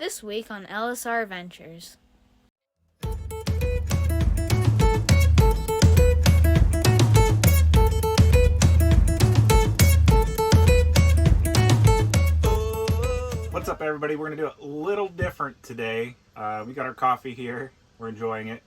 This week on Ellessare Ventures. What's up, everybody? We're going to do it a little different today. We got our coffee here. We're enjoying it.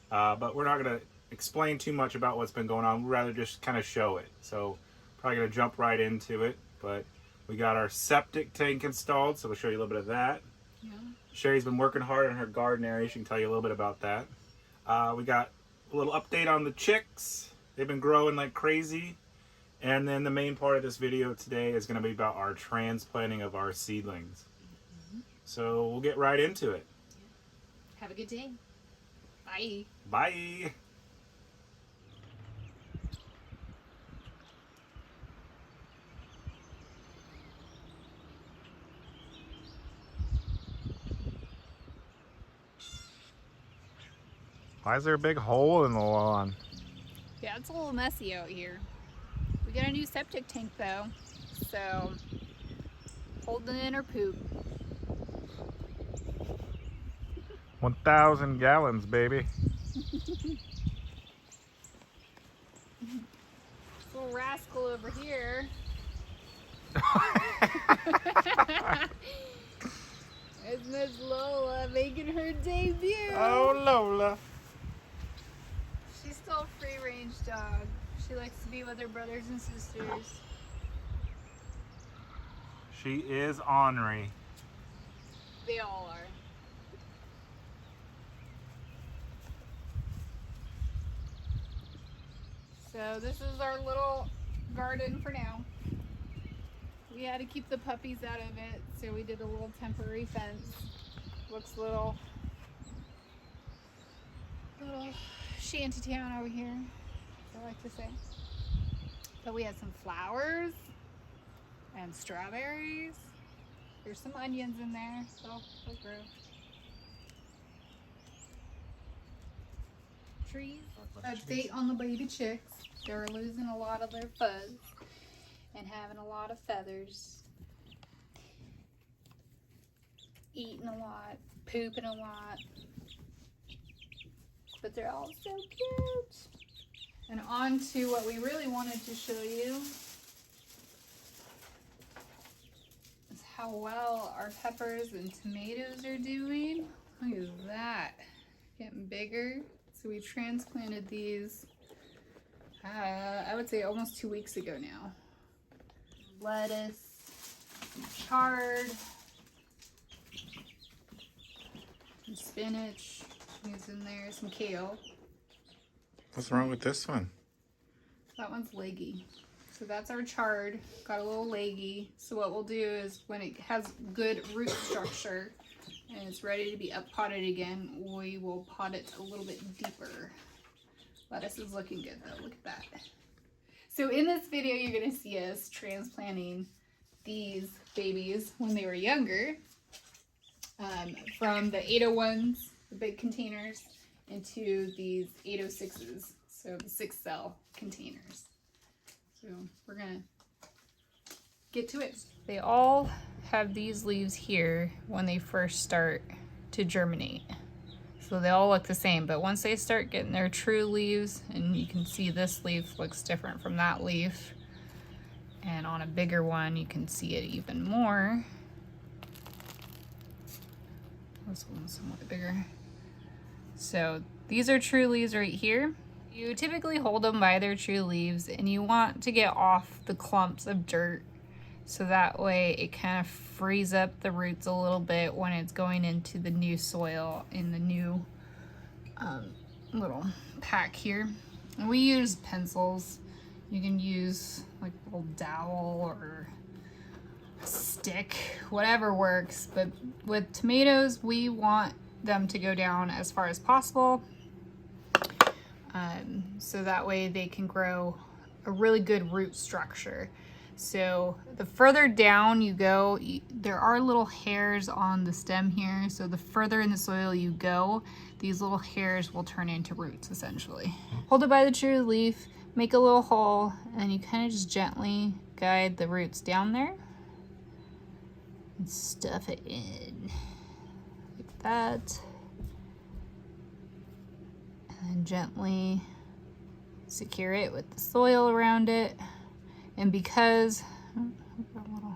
But we're not going to explain too much about what's been going on. We'd rather just kind of show it. So probably going to jump right into it. But we got our septic tank installed, so we'll show you a little bit of that. Yeah. Sherry's been working hard in her garden area. She can tell you a little bit about that. We got a little update on the chicks. They've been growing like crazy. And then the main part of this video today is going to be about our transplanting of our seedlings. Mm-hmm. So we'll get right into it. Have a good day. Bye. Bye. Why is there a big hole in the lawn? Yeah, it's a little messy out here. We got a new septic tank though, so holding in our poop. 1,000 gallons, baby. This little rascal over here. It's Miss Lola making her debut. Oh, Lola. She's still a free-range dog. She likes to be with her brothers and sisters. She is ornery. They all are. So this is our little garden for now. We had to keep the puppies out of it, so we did a little temporary fence. Looks a little shanty town over here, as I like to say. But we had some flowers and strawberries. There's some onions in there, so they'll grow. Trees. Update on the baby chicks. They're losing a lot of their fuzz and having a lot of feathers. Eating a lot, pooping a lot. But they're all so cute. And on to what we really wanted to show you is how well our peppers and tomatoes are doing. Look at that, getting bigger. So we transplanted these, I would say almost 2 weeks ago now. Lettuce, some chard, some spinach. Is in there, some kale. What's wrong with this one? That one's leggy. So that's our chard. Got a little leggy. So what we'll do is when it has good root structure and it's ready to be up potted again, we will pot it a little bit deeper. Lettuce is looking good though. Look at that. So in this video, you're going to see us transplanting these babies when they were younger from the 801s. The big containers into these 806s, so the 6-cell containers. So we're gonna get to it. They all have these leaves here when they first start to germinate. So they all look the same, but once they start getting their true leaves, and you can see this leaf looks different from that leaf, and on a bigger one you can see it even more. This one's somewhat bigger. So these are true leaves right here. You typically hold them by their true leaves and you want to get off the clumps of dirt so that way it kind of frees up the roots a little bit when it's going into the new soil in the new little pack here. And we use pencils. You can use like a little dowel or a stick, whatever works. But with tomatoes, we want them to go down as far as possible so that way they can grow a really good root structure. So the further down you go, there are little hairs on the stem here, so the further in the soil you go, these little hairs will turn into roots essentially. Hold it by the true leaf, make a little hole, and you kind of just gently guide the roots down there and stuff it in. that. And then gently secure it with the soil around it. And because, I've got a little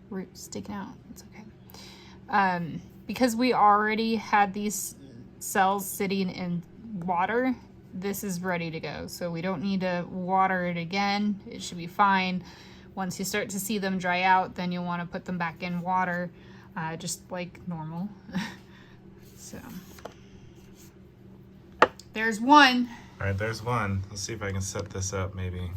root sticking out, it's okay. Because we already had these cells sitting in water, this is ready to go. So we don't need to water it again. It should be fine. Once you start to see them dry out, then you'll want to put them back in water, just like normal. So there's one. All right, there's one. Let's see if I can set this up maybe.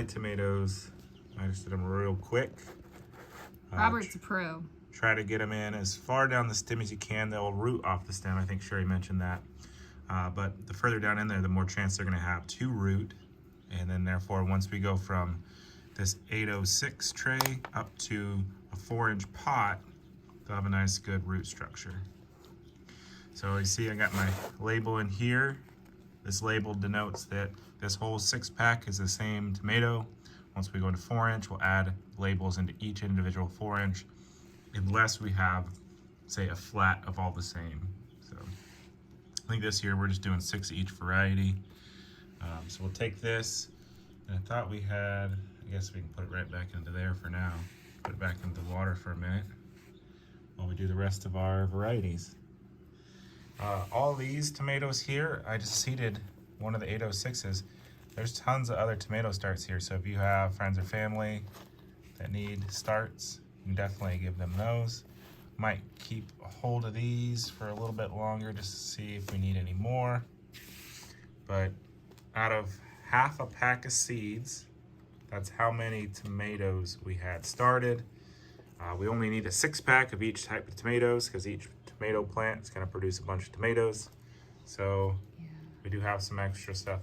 Tomatoes, I just did them real quick. Robert's a pro. Try to get them in as far down the stem as you can. They'll root off the stem. I think Sherry mentioned that. But the further down in there, the more chance they're going to have to root. And then therefore, once we go from this 806 tray up to a 4-inch pot, they'll have a nice good root structure. So you see I got my label in here. This label denotes that this whole 6-pack is the same tomato. Once we go into 4-inch, we'll add labels into each individual 4-inch, unless we have, say, a flat of all the same. So I think this year we're just doing 6 each variety. So we'll take this, and I thought we had, I guess we can put it right back into there for now. Put it back into the water for a minute while we do the rest of our varieties. All these tomatoes here, I just seeded one of the 806s. There's tons of other tomato starts here, so if you have friends or family that need starts, you can definitely give them those. Might keep a hold of these for a little bit longer just to see if we need any more. But out of half a pack of seeds, that's how many tomatoes we had started. We only need a 6-pack of each type of tomatoes because each tomato plant is going to produce a bunch of tomatoes. So we do have some extra stuff.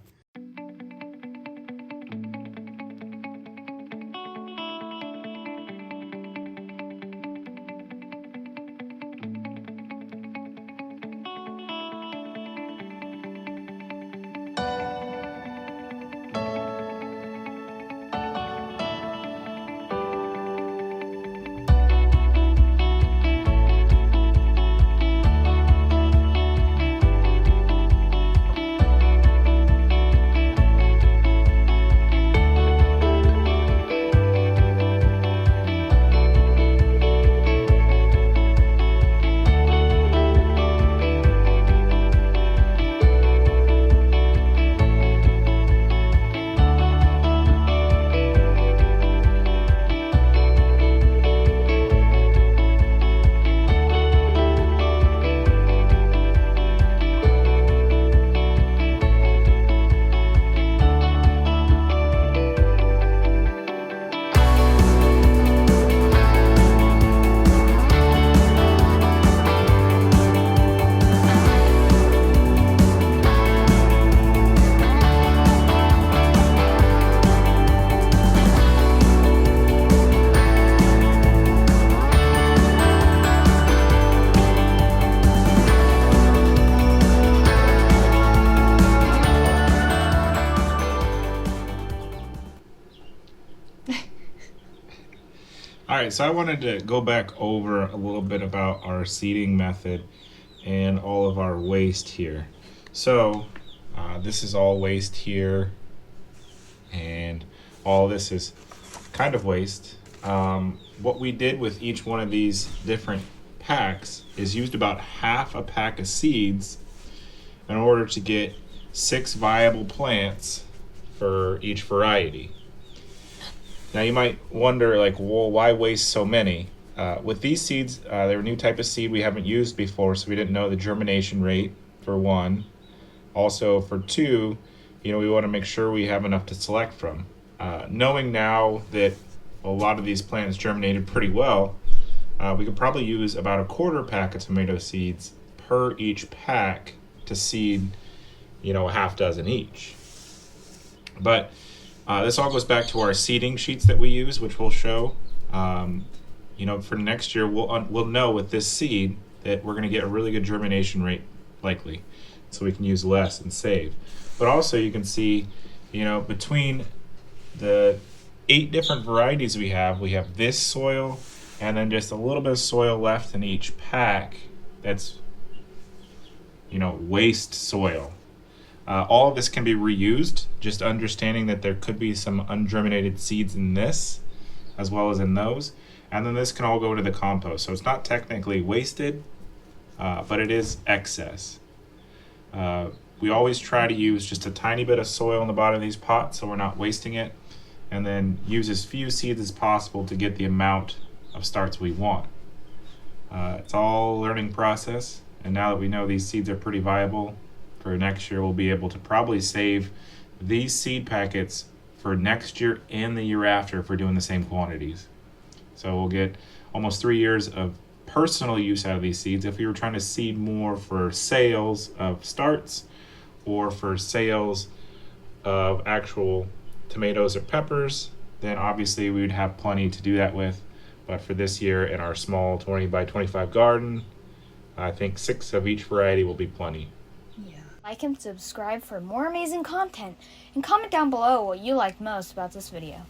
All right, so I wanted to go back over a little bit about our seeding method and all of our waste here. So this is all waste here, and all this is kind of waste. What we did with each one of these different packs is used about half a pack of seeds in order to get 6 viable plants for each variety. Now you might wonder, like, well, why waste so many? With these seeds, they're a new type of seed we haven't used before, so we didn't know the germination rate, for one. Also for 2, we want to make sure we have enough to select from. Knowing now that a lot of these plants germinated pretty well, we could probably use about a quarter pack of tomato seeds per each pack to seed, a half dozen each. But this all goes back to our seeding sheets that we use, which we'll show. For next year, we'll know with this seed that we're going to get a really good germination rate, likely, so we can use less and save. But also, you can see, between the 8 different varieties we have this soil, and then just a little bit of soil left in each pack. That's, waste soil. All of this can be reused, just understanding that there could be some ungerminated seeds in this, as well as in those. And then this can all go to the compost. So it's not technically wasted, but it is excess. We always try to use just a tiny bit of soil in the bottom of these pots so we're not wasting it, and then use as few seeds as possible to get the amount of starts we want. It's all a learning process, and now that we know these seeds are pretty viable, for next year we'll be able to probably save these seed packets for next year and the year after if we're doing the same quantities. So we'll get almost 3 years of personal use out of these seeds. If we were trying to seed more for sales of starts or for sales of actual tomatoes or peppers, then obviously we would have plenty to do that with. But for this year in our small 20 by 25 garden, I think 6 of each variety will be plenty. Like and subscribe for more amazing content, and comment down below what you liked most about this video.